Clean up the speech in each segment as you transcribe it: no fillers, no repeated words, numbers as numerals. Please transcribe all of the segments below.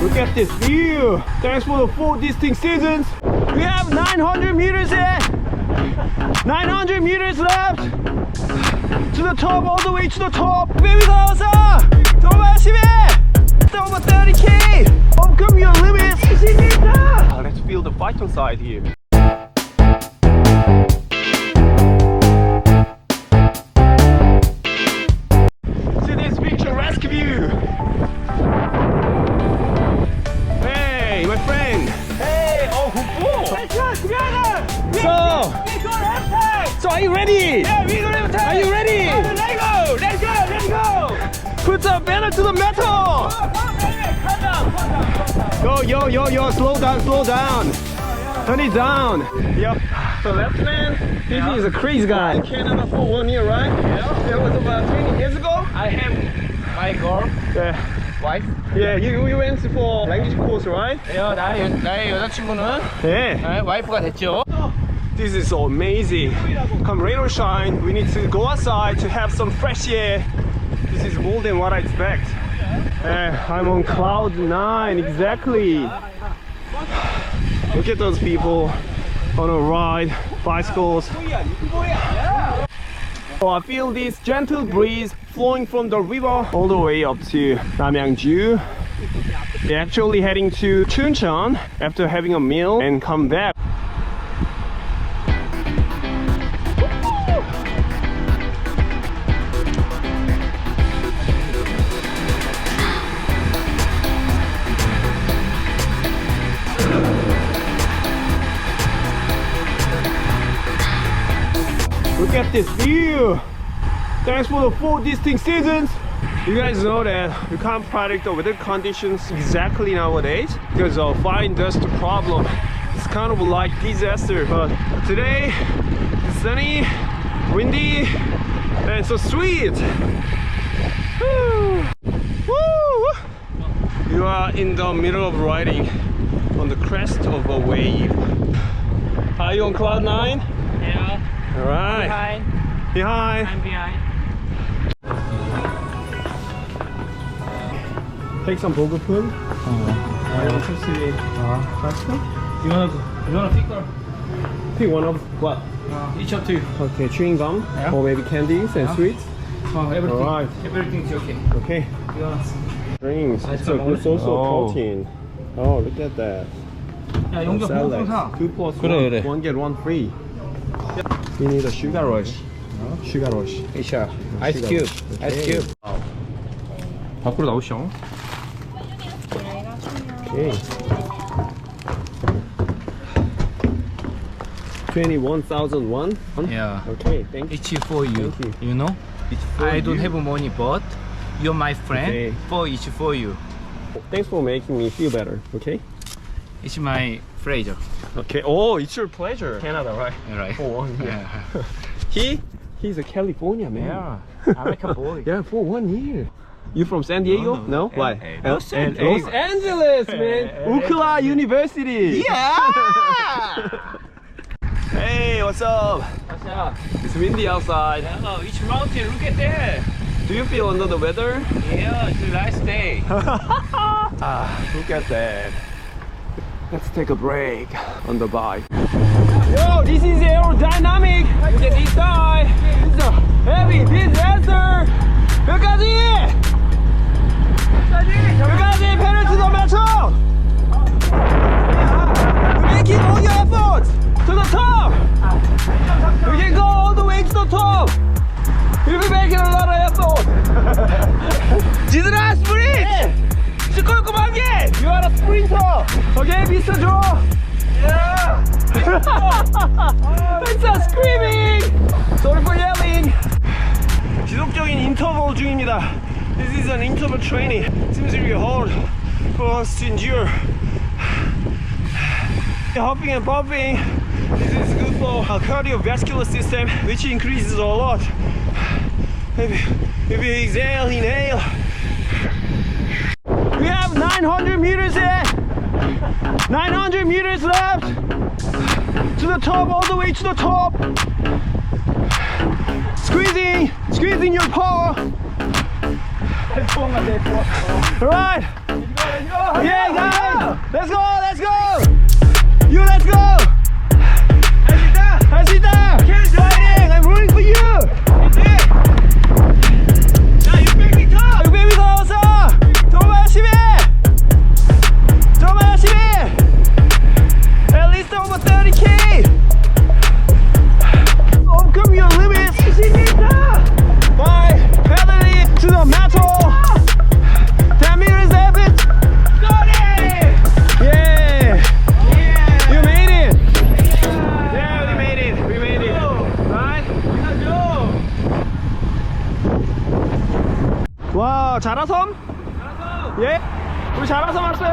Look at this view. Thanks for the 4 distinct seasons. We have 900 meters in. 900 meters left. To the top, all the way to the top. Baby, 가서 더 마시면 over 30k. Overcome your limits. 20m. Let's feel the fight on side here. See this picturesque view. Hey, my friend. Hey, oh, good. Let's go together. So are you ready? Yeah, we gonna have time. Are you ready? Let's go. Put the pedal to the metal. Calm down. Yo, slow down. Turn it down. Yep. So left man, he is a crazy guy. In Canada for 1 year, right? Yeah. That was about 20 years ago. I have my girl, wife. Yeah, you went for language course, right? 나의 여자친구는 Yeah. 와이프가 됐죠. This is so amazing. Come rain or shine, we need to go outside to have some fresh air. This is more than what I expect. I'm on cloud 9, exactly. Look at those people on a ride, bicycles. So I feel this gentle breeze flowing from the river all the way up to Nam양ju. We're actually heading to 춘천 after having a meal and come back. Look at this view. Thanks for the 4 distinct seasons. You guys know that you can't predict the weather conditions exactly nowadays because of fine dust problem. It's kind of like disaster, but today it's sunny, windy, and so sweet. Woo. Woo. You are in the middle of riding on the crest of a wave. Are you on cloud 9? Yeah. Alright. Behind. I'm behind. Take some 보급품. I want to see pasta. You wanna pick or? Pick one of what? Each up to you. Okay, chewing gum Yeah. or maybe candies and sweets. Everything. Alright. Everything's okay. Okay. You wanna? Drinks. It's also protein. Oh, look at that. 야, 용접 Salad. 보고 사. 2 plus 그래. 1 get 1 free. You need a sugar rush. Sugar rush. Asia. Ice cube. Ice cube. 밖으로 나오시오. Okay. 21,001. Yeah. Okay, thank you. Each for you. Thank you. You know? for I don't you. have money, but you're my friend. Okay. For each for you. Thanks for making me feel better. Okay. It's my pleasure. Okay. Oh, it's your pleasure. Canada, right? Right. For 1 year. Yeah. He's a California man. Yeah. American boy. Yeah, for 1 year. You from San Diego? No? Why? Los Los Angeles. Angeles, man. Ukla University. Yeah. Hey, what's up? What's up? It's windy outside. Oh, each mountain. Look at that. Do you feel under the weather? Yeah, it's a nice day. Look at that. Let's take a break on the bike. Yo, this is aerodynamic. Look at this guy. This is a heavy disaster. 여기까지! 여기까지! pedal to the metal! You're making all your efforts to the top! You can go all the way to the top! You'll be making a lot of effort! 지들아, sprint! 시끌끔하게! You are a sprinter! Okay, Mr. Joe? Yeah! It's a screaming! Sorry for yelling! 지속적인 인터벌 중입니다. This is an interval training. It seems really hard for us to endure. Hopping and bumping. This is good for our cardiovascular system, which increases a lot. Maybe exhale, inhale. We have 900 meters in. 900 meters left. To the top, all the way to the top. Squeezing your power. Alright. Yeah,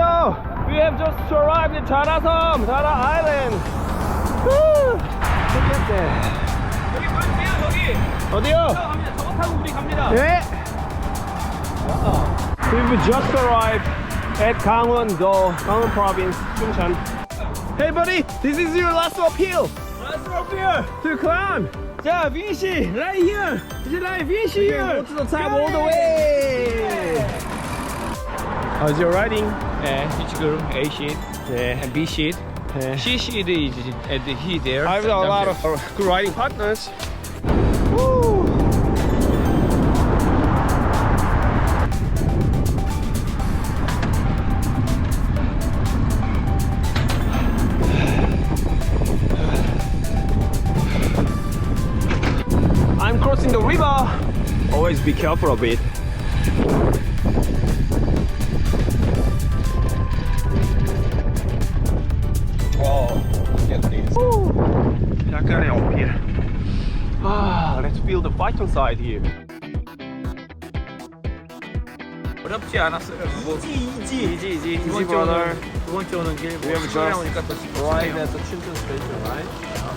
안녕하세요. We have just arrived in 자라섬, 자라 Island. Look at that. 여기 보여주세요, 저기. 어디요? 갑니다. 저거 타고 우리 갑니다. 예. We've just arrived at 강원도, 강원 province, 춘천. Hey buddy, this is your last appeal. Let's go here. To climb. 자, 빈 씨, right here. Is it right, 빈 씨? Go to the top all the way. How's your riding? 네, 지금 A sheet, 네. and B sheet. 네. C sheet is at the here there. I have a lot of good riding partners. Woo. I'm crossing the river. Always be careful of it. Wow, look at this. 약간의 어필. Let's feel the fighter side here. 어렵지 않았어요. 이지. Easy brother. 두 번째 오는 길. We have 시간이 just 오니까 더 arrived at the 춘천 station, right?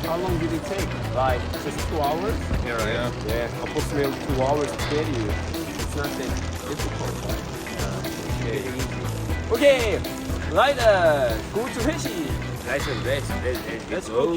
How long did it take? Like just 2 hours? Yeah. Yeah, approximately 2 hours to get you. It's not that difficult, right? Okay, right. Go to 회식. Let's go.